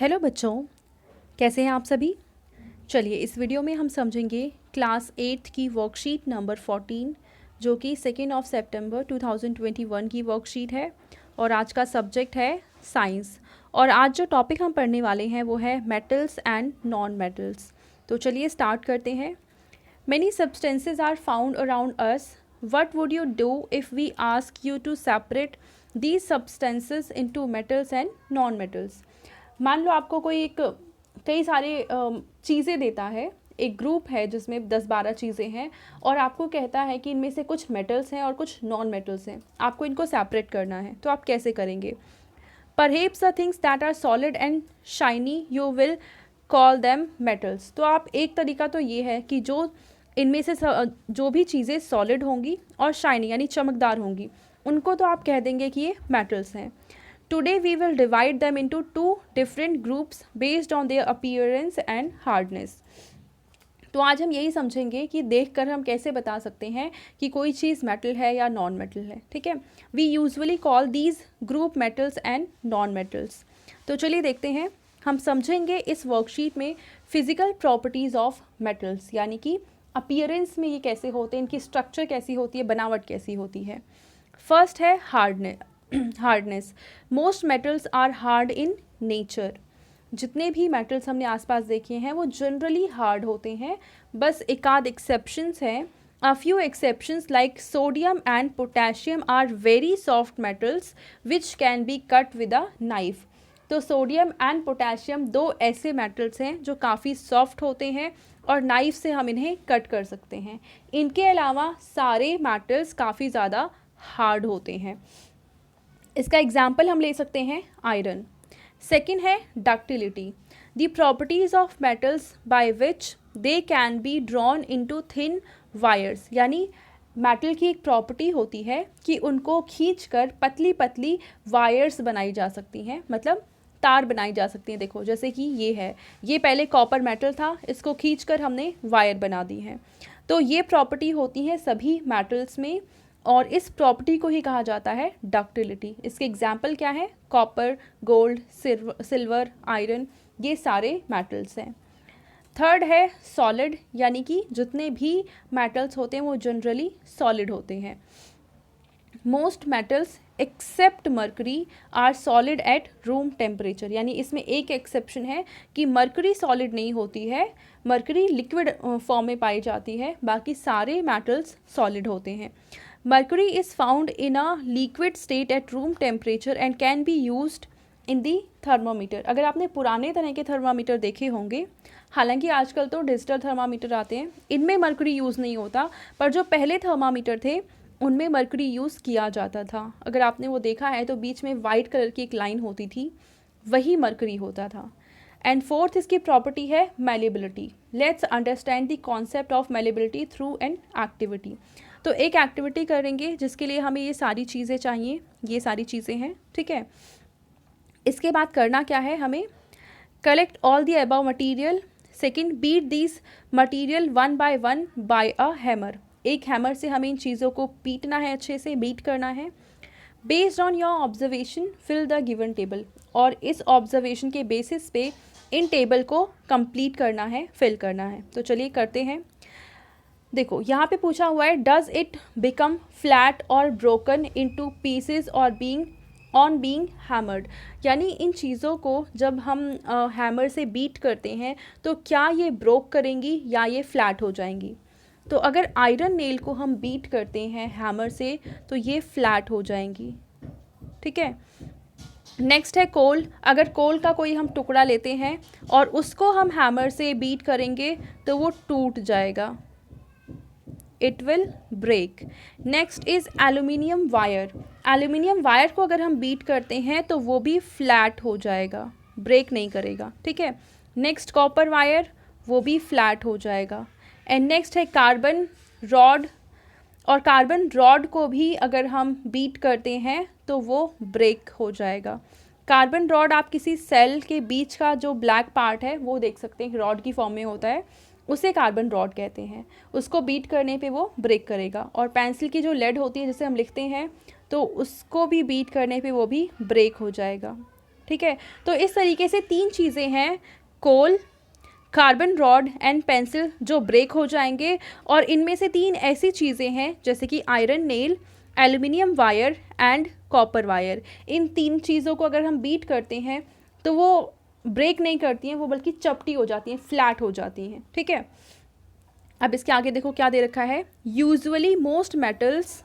Hello बच्चों, कैसे हैं आप सभी। चलिए इस वीडियो में हम समझेंगे क्लास 8 की वर्कशीट नंबर 14 जो कि 2 सितंबर 2021 की वर्कशीट है और आज का सब्जेक्ट है साइंस। और आज जो टॉपिक हम पढ़ने वाले हैं वो है मेटल्स एंड नॉन मेटल्स। तो चलिए स्टार्ट करते हैं। Many substances are found around us. What would you do if we ask you to separate these substances into metals and non metals. मान लो आपको कोई एक कई सारे चीज़ें देता है, एक ग्रुप है जिसमें 10-12 चीज़ें हैं और आपको कहता है कि इनमें से कुछ मेटल्स हैं और कुछ नॉन मेटल्स हैं, आपको इनको सेपरेट करना है। तो आप कैसे करेंगे? Perhaps the things that are solid and shiny you will call them metals. तो आप एक तरीका तो ये है कि जो इनमें से जो भी चीज़ें सॉलिड होंगी और शाइनी यानी चमकदार होंगी उनको तो आप कह देंगे कि ये मेटल्स हैं। Today we will divide them into two different groups based on their appearance and hardness. तो आज हम यही समझेंगे कि देखकर हम कैसे बता सकते हैं कि कोई चीज़ मेटल है या नॉन मेटल है। ठीक है, we usually call these group metals and non metals. तो चलिए देखते हैं, हम समझेंगे इस वर्कशीट में फिजिकल प्रॉपर्टीज़ ऑफ मेटल्स, यानी कि अपीयरेंस में ये कैसे होते हैं, इनकी स्ट्रक्चर कैसी होती है, बनावट कैसी होती है। फर्स्ट है hardness. Most metals are hard in nature. जितने भी मेटल्स हमने आसपास देखे हैं वो जनरली हार्ड होते हैं, बस एक आध एक्सेप्शंस हैं। A few exceptions like sodium and potassium are very soft metals which can be cut with a knife. तो सोडियम एंड पोटेशियम दो ऐसे मेटल्स हैं जो काफ़ी सॉफ्ट होते हैं और नाइफ से हम इन्हें कट कर सकते हैं। इनके अलावा सारे मेटल्स काफ़ी ज़्यादा हार्ड होते हैं। इसका एग्जाम्पल हम ले सकते हैं आयरन। सेकेंड है ductility. The properties of metals by which they can be drawn into thin wires. यानी मेटल की एक प्रॉपर्टी होती है कि उनको खींचकर पतली पतली वायर्स बनाई जा सकती हैं, मतलब तार बनाई जा सकती हैं। देखो जैसे कि ये पहले कॉपर मेटल था, इसको खींचकर हमने वायर बना दी है। तो ये प्रॉपर्टी होती है सभी मेटल्स में और इस प्रॉपर्टी को ही कहा जाता है डक्टिलिटी। इसके एग्जाम्पल क्या है? कॉपर, गोल्ड, सिल्वर, आयरन, ये सारे मेटल्स हैं। थर्ड है सॉलिड, यानी कि जितने भी मेटल्स होते हैं वो जनरली सॉलिड होते हैं। Most metals except mercury are solid at room temperature. यानी इसमें एक एक्सेप्शन है कि मर्करी सॉलिड नहीं होती है, मर्करी लिक्विड फॉर्म में पाई जाती है, बाकी सारे मेटल्स सॉलिड होते हैं। Mercury is found in a liquid state at room temperature and can be used in the thermometer। अगर आपने पुराने तरह के थर्मामीटर देखे होंगे, हालांकि आजकल तो डिजिटल थर्मामीटर आते हैं, इनमें मर्करी यूज़ नहीं होता, पर जो पहले थर्मामीटर थे उनमें मर्करी यूज़ किया जाता था। अगर आपने वो देखा है तो बीच में वाइट कलर की एक लाइन होती थी, वही मर्करी होता था। एंड फोर्थ इसकी प्रॉपर्टी है malleability. Let's understand the concept of malleability through an activity. तो एक एक्टिविटी करेंगे जिसके लिए हमें ये सारी चीज़ें चाहिए, ये सारी चीज़ें हैं। ठीक है, इसके बाद करना क्या है हमें? Collect all the above material. Second, beat this material one by a hammer. एक हैमर से हमें इन चीज़ों को पीटना है, अच्छे से बीट करना है। Based on your observation fill the given table. और इस ऑब्जर्वेशन के बेसिस पे इन टेबल को कंप्लीट करना है, फिल करना है। तो चलिए करते हैं। देखो यहाँ पे पूछा हुआ है डज इट बिकम फ्लैट और ब्रोकन इनटू पीसेस और बीइंग हैमर्ड। यानी इन चीज़ों को जब हम हैमर से बीट करते हैं तो क्या ये ब्रोक करेंगी या ये फ्लैट हो जाएंगी। तो अगर आयरन नेल को हम बीट करते हैं हैमर से तो ये फ्लैट हो जाएंगी। ठीक है, नेक्स्ट है कोल। अगर कोल का कोई हम टुकड़ा लेते हैं और उसको हम हैमर से बीट करेंगे तो वो टूट जाएगा, it will break. Next is aluminium wire. Aluminium wire को अगर हम बीट करते हैं तो वो भी फ्लैट हो जाएगा, ब्रेक नहीं करेगा। ठीक है, नेक्स्ट कॉपर वायर, वो भी फ्लैट हो जाएगा। एंड नेक्स्ट है कार्बन रॉड। और कार्बन रॉड को भी अगर हम बीट करते हैं तो वो ब्रेक हो जाएगा। कार्बन रॉड आप किसी सेल के बीच का जो ब्लैक पार्ट है वो देख सकते हैं, रॉड की फॉर्म में होता है, उसे कार्बन रॉड कहते हैं। उसको बीट करने पे वो ब्रेक करेगा। और पेंसिल की जो लेड होती है जिसे हम लिखते हैं तो उसको भी बीट करने पे वो भी ब्रेक हो जाएगा। ठीक है। तो इस तरीके से 3 चीज़ें हैं, कोल, कार्बन रॉड एंड पेंसिल, जो ब्रेक हो जाएंगे। और इनमें से 3 ऐसी चीज़ें हैं जैसे कि iron nail, aluminium wire and copper wire. इन 3 चीज़ों को अगर हम बीट करते हैं तो वो ब्रेक नहीं करती हैं, वो बल्कि चपटी हो जाती हैं, फ्लैट हो जाती हैं, ठीक है। अब इसके आगे देखो क्या दे रखा है, usually most metals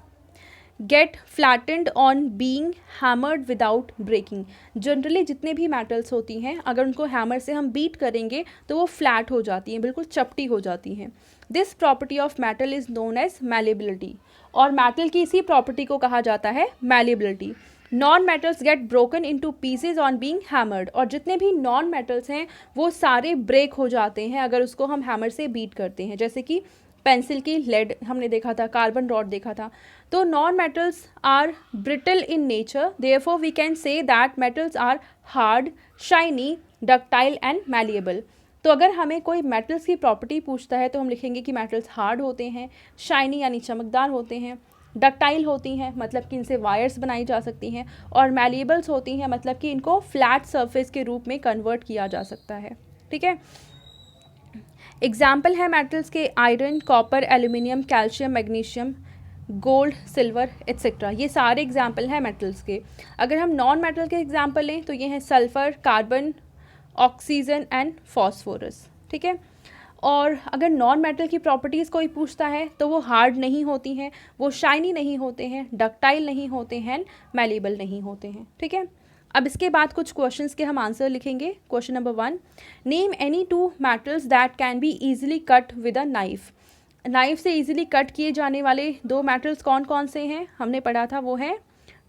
get flattened on being hammered without breaking. Generally जितने भी मेटल्स होती हैं अगर उनको हैमर से हम बीट करेंगे तो वो फ्लैट हो जाती हैं, बिल्कुल चपटी हो जाती हैं। This property of metal is known as malleability, और मेटल की इसी प्रॉपर्टी को कहा जाता है malleability. Non metals get broken into pieces on being hammered, और जितने भी नॉन मेटल्स हैं वो सारे ब्रेक हो जाते हैं अगर उसको हम हैमर से बीट करते हैं। जैसे कि पेंसिल की लेड हमने देखा था, कार्बन रॉड देखा था। तो non metals are brittle in nature, therefore we can say that metals are hard, shiny, ductile and malleable. तो अगर हमें कोई मेटल्स की प्रॉपर्टी पूछता है तो हम लिखेंगे कि मेटल्स हार्ड होते हैं, शाइनी यानी चमकदार होते हैं, डक्टाइल होती हैं मतलब कि इनसे वायर्स बनाई जा सकती हैं, और मैलिएबल्स होती हैं मतलब कि इनको फ्लैट सरफेस के रूप में कन्वर्ट किया जा सकता है, ठीक है। एग्जाम्पल है मेटल्स के iron, copper, aluminium, calcium, magnesium, gold, silver etcetera. ये सारे एग्जाम्पल हैं मेटल्स के। अगर हम नॉन मेटल के एग्जाम्पल लें तो ये हैं sulphur, carbon, oxygen and phosphorus, ठीक है। और अगर नॉन मेटल की प्रॉपर्टीज़ कोई पूछता है तो वो हार्ड नहीं होती हैं, वो शाइनी नहीं होते हैं, डक्टाइल नहीं होते हैं, मैलिएबल नहीं होते हैं, ठीक है। अब इसके बाद कुछ क्वेश्चंस के हम आंसर लिखेंगे। Question number 1, name any 2 metals that can be easily cut with a knife. Knife से ईजिली कट किए जाने वाले 2 मेटल्स कौन कौन से हैं, हमने पढ़ा था, वो है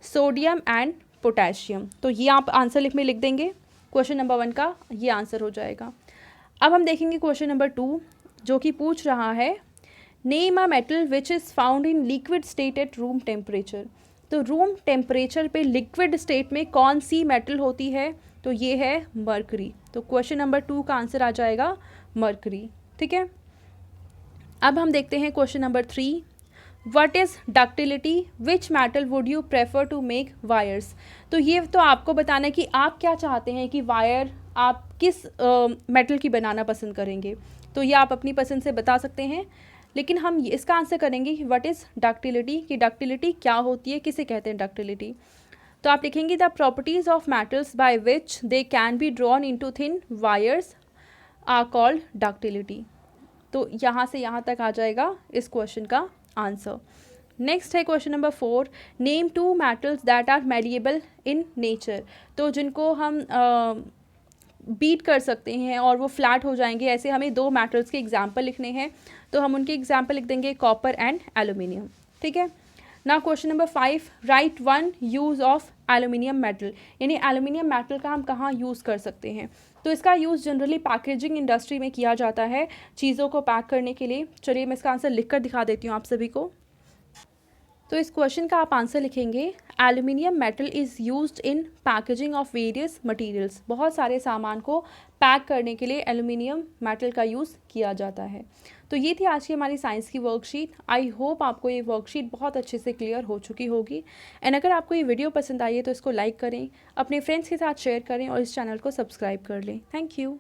सोडियम एंड पोटेशियम। तो ये आप आंसर में लिख देंगे, क्वेश्चन नंबर 1 का ये आंसर हो जाएगा। अब हम देखेंगे क्वेश्चन नंबर 2 जो कि पूछ रहा है, name a metal which is found in liquid state eight room temperature. तो रूम टेम्परेचर पे लिक्विड स्टेट में कौन सी मेटल होती है, तो ये है मर्करी। तो क्वेश्चन नंबर 2 का आंसर आ जाएगा मर्करी, ठीक है। अब हम देखते हैं question number 3, what is ductility, which metal would you prefer to make wires. तो ये तो आपको बताना है कि आप क्या चाहते हैं कि वायर आप किस मेटल की बनाना पसंद करेंगे। तो ये आप अपनी पसंद से बता सकते हैं, लेकिन हम इसका आंसर करेंगे कि व्हाट इज़ डक्टिलिटी, कि डक्टिलिटी क्या होती है, किसे कहते हैं डक्टिलिटी। तो आप लिखेंगे the properties of metals by which they can be drawn into thin wires are called ductility. तो यहाँ से यहाँ तक आ जाएगा इस क्वेश्चन का आंसर। नेक्स्ट है question number 4, name 2 metals that are malleable in nature. तो जिनको हम बीट कर सकते हैं और वो फ्लैट हो जाएंगे, ऐसे हमें 2 मेटल्स के एग्जाम्पल लिखने हैं। तो हम उनके एग्जाम्पल लिख देंगे कॉपर एंड एल्यूमिनियम, ठीक है ना। Question number 5, right 1 use of aluminium metal, यानी एल्यूमिनियम मेटल का हम कहाँ यूज़ कर सकते हैं। तो इसका यूज़ जनरली पैकेजिंग इंडस्ट्री में किया जाता है, चीज़ों को पैक करने के लिए। चलिए मैं इसका आंसर लिख कर दिखा देती हूँ आप सभी को। तो इस क्वेश्चन का आप आंसर लिखेंगे, aluminium metal is used in packaging of various materials. बहुत सारे सामान को पैक करने के लिए एल्यूमिनियम मेटल का यूज़ किया जाता है। तो ये थी आज की हमारी साइंस की वर्कशीट। आई होप आपको ये वर्कशीट बहुत अच्छे से क्लियर हो चुकी होगी। एंड अगर आपको ये वीडियो पसंद आई है तो इसको लाइक करें, अपने फ्रेंड्स के साथ शेयर करें और इस चैनल को सब्सक्राइब कर लें। Thank you.